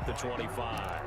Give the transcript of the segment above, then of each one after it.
the 25.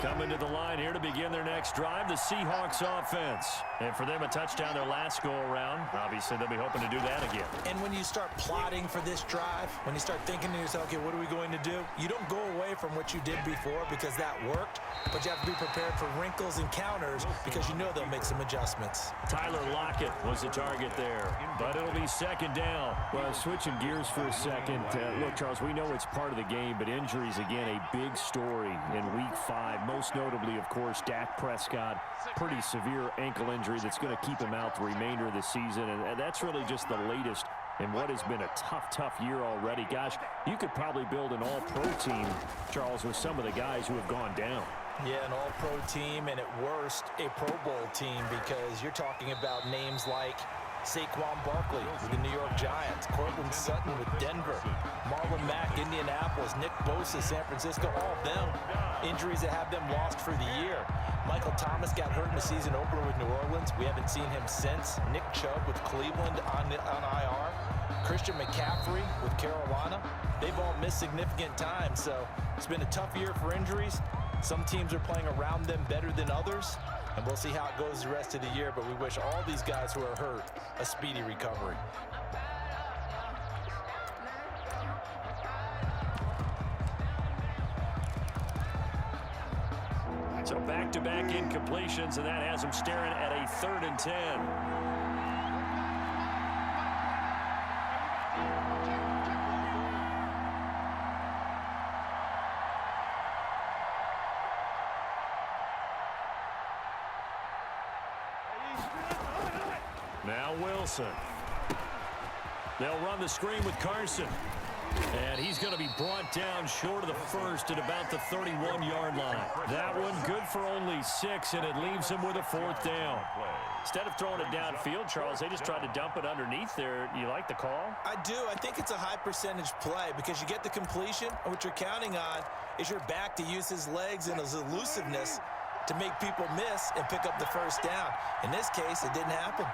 Coming to the line here to begin their next drive, the Seahawks offense. And for them, a touchdown their last go-around. Obviously, they'll be hoping to do that again. And when you start plotting for this drive, when you start thinking to yourself, okay, what are we going to do? You don't go away from what you did before because that worked, but you have to be prepared for wrinkles and counters because you know they'll make some adjustments. Tyler Lockett was the target there, but it'll be second down. Well, switching gears for a second. Look, Charles, we know it's part of the game, but injuries, again, a big story in Week 5. Most notably, of course, Dak Prescott. Pretty severe ankle injury that's going to keep him out the remainder of the season, and that's really just the latest in what has been a tough year already. Gosh, you could probably build an all-pro team, Charles, with some of the guys who have gone down. Yeah, an all-pro team, and at worst, a Pro Bowl team, because you're talking about names like Saquon Barkley with the New York Giants, Cortland Sutton with Denver, Marlon Mack, Indianapolis, Nick Bosa, San Francisco, all of them injuries that have them lost for the year. Michael Thomas got hurt in the season opener with New Orleans. We haven't seen him since. Nick Chubb with Cleveland on IR. Christian McCaffrey with Carolina. They've all missed significant time, so it's been a tough year for injuries. Some teams are playing around them better than others, and we'll see how it goes the rest of the year, but we wish all these guys who are hurt a speedy recovery. So back-to-back incompletions, and that has them staring at a 3rd and 10. Now Wilson. They'll run the screen with Carson. And he's going to be brought down short of the first at about the 31-yard line. That one good for only 6, and it leaves him with a 4th down. Instead of throwing it downfield, Charles, they just tried to dump it underneath there. You like the call? I do. I think it's a high-percentage play because you get the completion, and what you're counting on is your back to use his legs and his elusiveness to make people miss and pick up the first down. In this case, it didn't happen.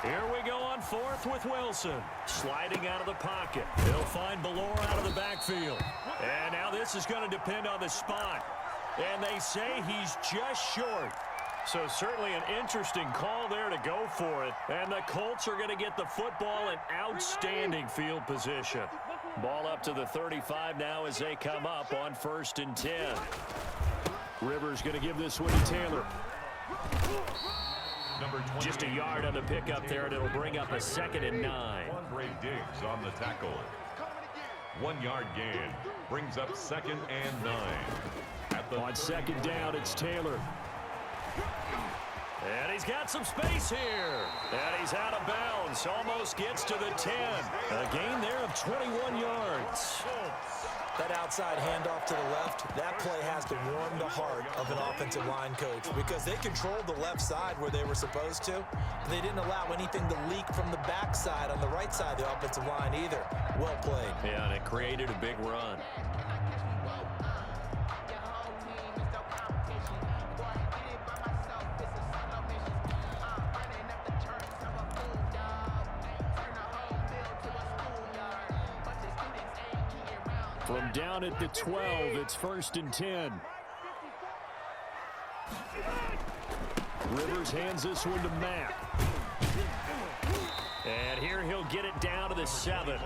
Here we go on 4th with Wilson. Sliding out of the pocket. He'll find Ballore out of the backfield. And now this is going to depend on the spot. And they say he's just short. So certainly an interesting call there to go for it. And the Colts are going to get the football in outstanding field position. Ball up to the 35 now as they come up on 1st and 10. Rivers going to give this one to Taylor. Just a yard on the pickup there, and it'll bring up a 2nd and 9. Andre Diggs on the tackle. 1-yard gain brings up 2nd and 9. On 2nd down, it's Taylor. And he's got some space here. And he's out of bounds. Almost gets to the 10. A gain there of 21 yards. That outside handoff to the left, that play has to warm the heart of an offensive line coach because they controlled the left side where they were supposed to. And they didn't allow anything to leak from the backside on the right side of the offensive line either. Well played. Yeah, and it created a big run. From down at the 12, it's 1st and 10. Rivers hands this one to Matt. And here he'll get it down to the 7.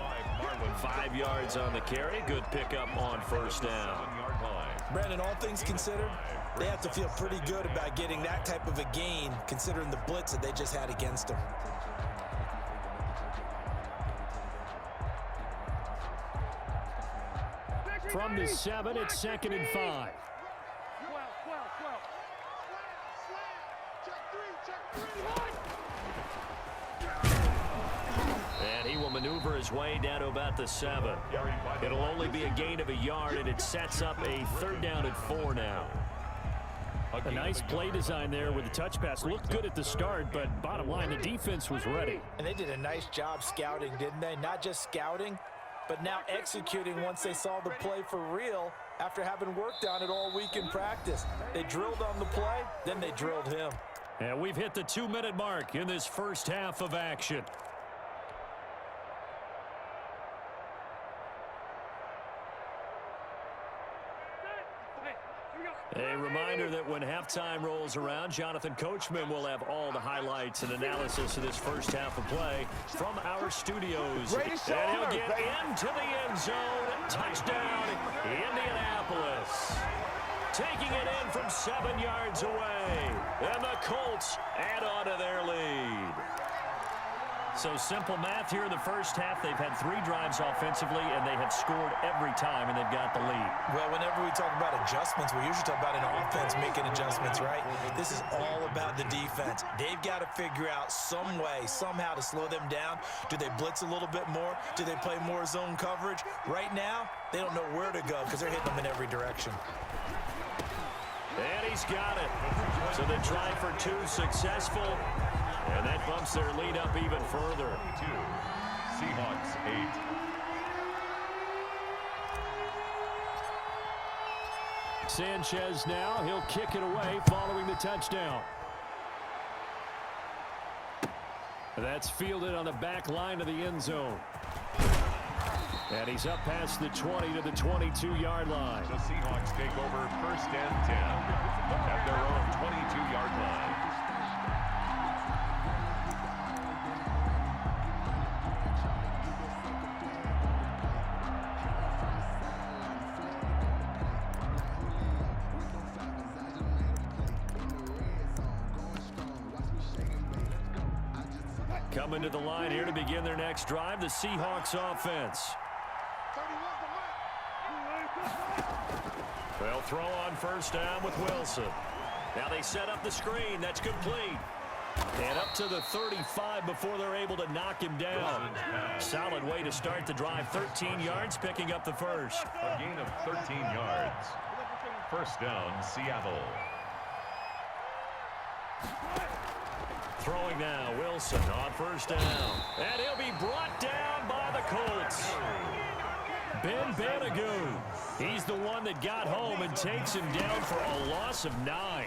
5 yards on the carry. Good pickup on 1st down. Brandon, all things considered, they have to feel pretty good about getting that type of a gain considering the blitz that they just had against them. From the 7, it's 2nd and 5. And he will maneuver his way down to about the 7. It'll only be a gain of a yard, and it sets up a 3rd down and 4 now. A nice play design there with the touch pass. Looked good at the start, but bottom line, the defense was ready. And they did a nice job scouting, didn't they? Not just scouting, but now executing once they saw the play for real after having worked on it all week in practice. They drilled on the play, then they drilled him. And we've hit the 2-minute mark in this first half of action. A reminder that when halftime rolls around, Jonathan Coachman will have all the highlights and analysis of this first half of play from our studios. And he'll get into the end zone. Touchdown, Indianapolis. Taking it in from 7 yards away. And the Colts add on to their lead. So simple math here in the first half. They've had 3 drives offensively, and they have scored every time, and they've got the lead. Well, whenever we talk about adjustments, we usually talk about an offense making adjustments, right? This is all about the defense. They've got to figure out some way, somehow to slow them down. Do they blitz a little bit more? Do they play more zone coverage? Right now, they don't know where to go because they're hitting them in every direction. And he's got it. So the try for 2 successful. And that bumps their lead up even further. 2, Seahawks 8. Sanchez now. He'll kick it away following the touchdown. That's fielded on the back line of the end zone. And he's up past the 20 to the 22-yard line. The Seahawks take over 1st and 10 at their own 22-yard line. Coming to the line here to begin their next drive, the Seahawks offense. They'll throw on 1st down with Wilson. Now they set up the screen. That's complete. And up to the 35 before they're able to knock him down. Solid way to start the drive. 13 yards, picking up the first. A gain of 13 yards. 1st down, Seattle. Throwing now, Wilson on 1st down. And he'll be brought down by the Colts. Ben Banagoo. He's the one that got home and takes him down for a loss of 9.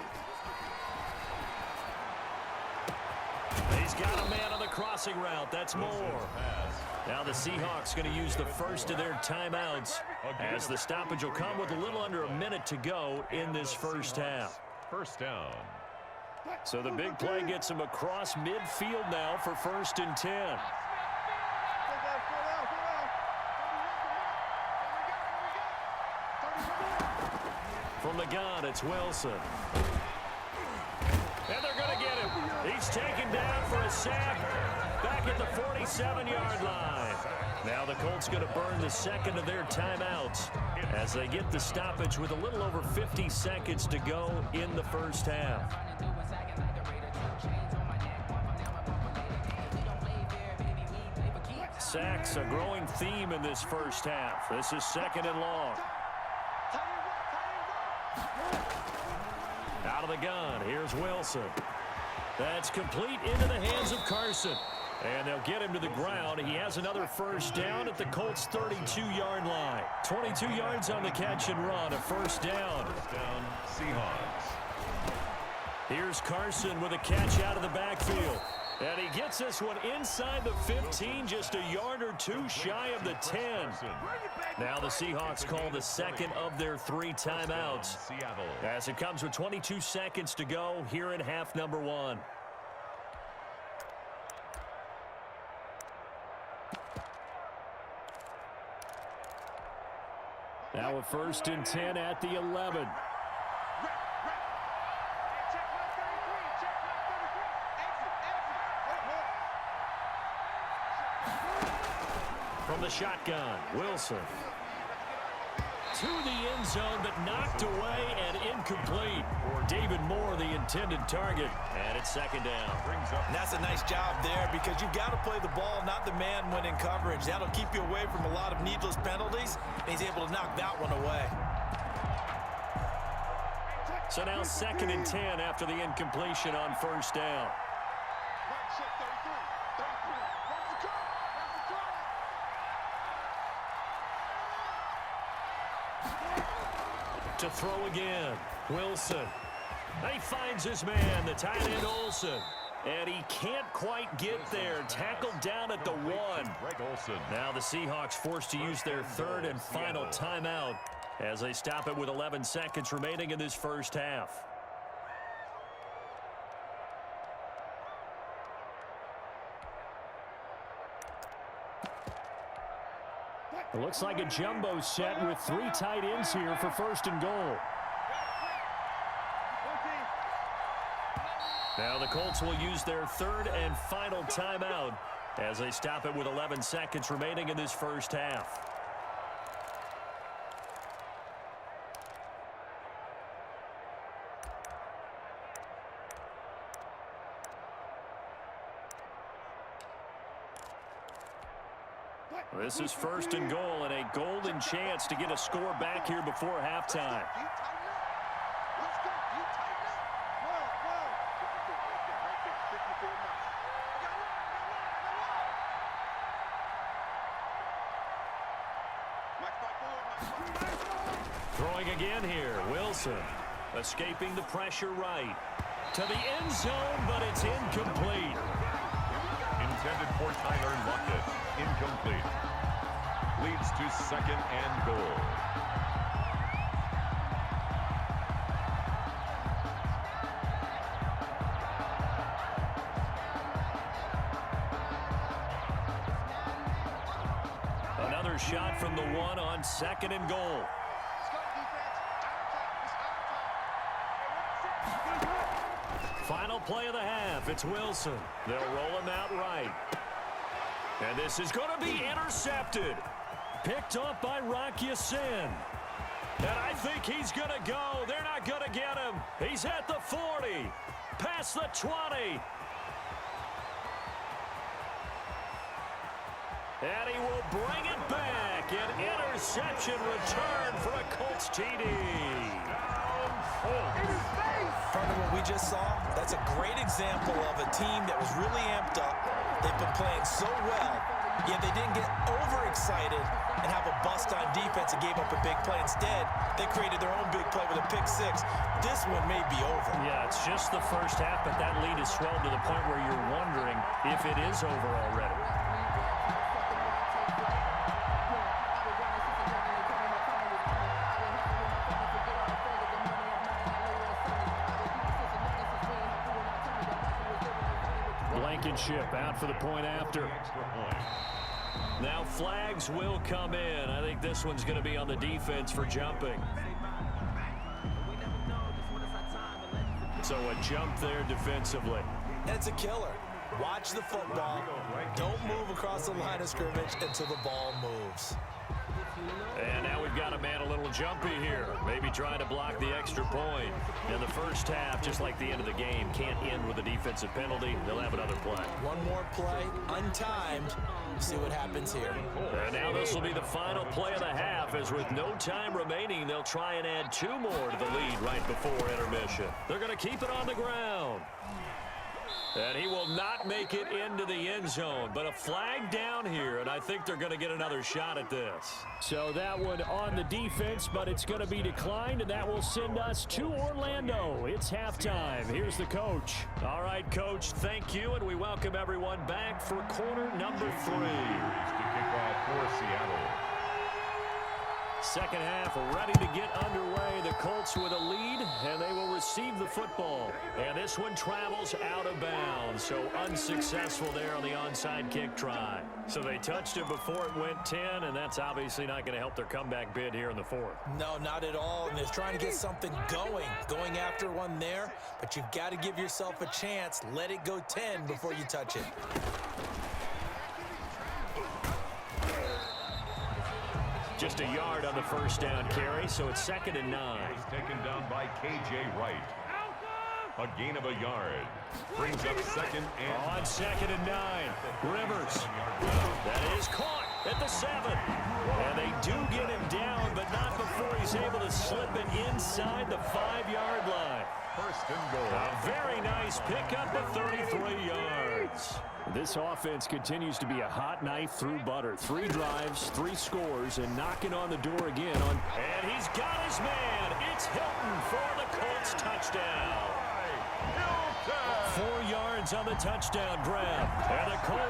He's got a man on the crossing route. That's more. Now the Seahawks going to use the first of their timeouts as the stoppage will come with a little under a minute to go in this first half. 1st down. So the big play gets him across midfield now for 1st and 10. From the gun, it's Wilson. And they're going to get him. He's taken down for a sack back at the 47-yard line. Now the Colts going to burn the second of their timeouts as they get the stoppage with a little over 50 seconds to go in the first half. Sacks, a growing theme in this first half. This is 2nd and long. Out of the gun, here's Wilson. That's complete into the hands of Carson. And they'll get him to the ground. He has another 1st down at the Colts' 32-yard line. 22 yards on the catch and run, a 1st down. 1st down, Seahawks. Here's Carson with a catch out of the backfield. And he gets this one inside the 15, just a yard or 2 shy of the 10. Now the Seahawks call the second of their 3 timeouts as it comes with 22 seconds to go here in half number 1. Now a 1st and 10 at the 11. From the shotgun, Wilson. To the end zone, but knocked away and incomplete. David Moore, the intended target. And it's 2nd down. And that's a nice job there because you've got to play the ball, not the man when in coverage. That'll keep you away from a lot of needless penalties. And he's able to knock that one away. So now 2nd and 10 after the incompletion on 1st down. To throw again, Wilson. He finds his man, the tight end Olsen. And he can't quite get there. Tackled down at the 1. Now the Seahawks forced to use their third and final timeout as they stop it with 11 seconds remaining in this first half. It looks like a jumbo set with 3 tight ends here for first and goal. Now the Colts will use their third and final timeout as they stop it with 11 seconds remaining in this first half. This is first and goal and a golden chance to get a score back here before halftime. Throwing again here, Wilson. Escaping the pressure right. To the end zone, but it's incomplete. Intended for Tyler Lockett. Incomplete. Leads to second and goal. Another shot from the 1 on second and goal. Final play of the half. It's Wilson. They'll roll him out right. And this is going to be intercepted. Picked up by Rocky Sin. And I think he's going to go. They're not going to get him. He's at the 40. Past the 20. And he will bring it back. An interception return for a Colts TD. Part of what we just saw, that's a great example of a team that was really amped up. They've been playing so well, yet they didn't get overexcited and have a bust on defense and gave up a big play. Instead, they created their own big play with a pick-6. This one may be over. Yeah, it's just the first half, but that lead is swelled to the point where you're wondering if it is over already. Blankenship out for the point after. Now flags will come in. I think this one's going to be on the defense for jumping. So a jump there defensively. It's a killer. Watch the football. Don't move across the line of scrimmage until the ball moves. And now we've got a man a little jumpy here. Maybe trying to block the extra point. In the first half, just like the end of the game, can't end with a defensive penalty. They'll have another play. One more play, untimed. See what happens here. And now this will be the final play of the half, as with no time remaining, they'll try and add 2 more to the lead right before intermission. They're going to keep it on the ground. And he will not make it into the end zone, but a flag down here, and I think they're going to get another shot at this. So that one on the defense, but it's going to be declined, and that will send us to Orlando. It's halftime. Here's the coach. All right, Coach, thank you, and we welcome everyone back for quarter number 3. To kick off for Seattle. Second half ready to get underway. The Colts with a lead, and they will receive the football. And this one travels out of bounds, so unsuccessful there on the onside kick try. So they touched it before it went 10, and that's obviously not going to help their comeback bid here in the 4th. No, not at all, and they're trying to get something going after one there, but you've got to give yourself a chance. Let it go 10 before you touch it. Just a yard on the first down carry, so it's 2nd and 9. Taken down by K.J. Wright. A gain of a yard. Brings up 2nd and... On 2nd and 9, Rivers. That is caught at the 7. And they do get him down, but not before he's able to slip it inside the 5-yard line. First and goal. A very nice pickup of 33 yards. This offense continues to be a hot knife through butter. 3 drives, 3 scores, and knocking on the door again. And he's got his man. It's Hilton for the Colts touchdown. 4 yards yards on the touchdown grab. And the Colts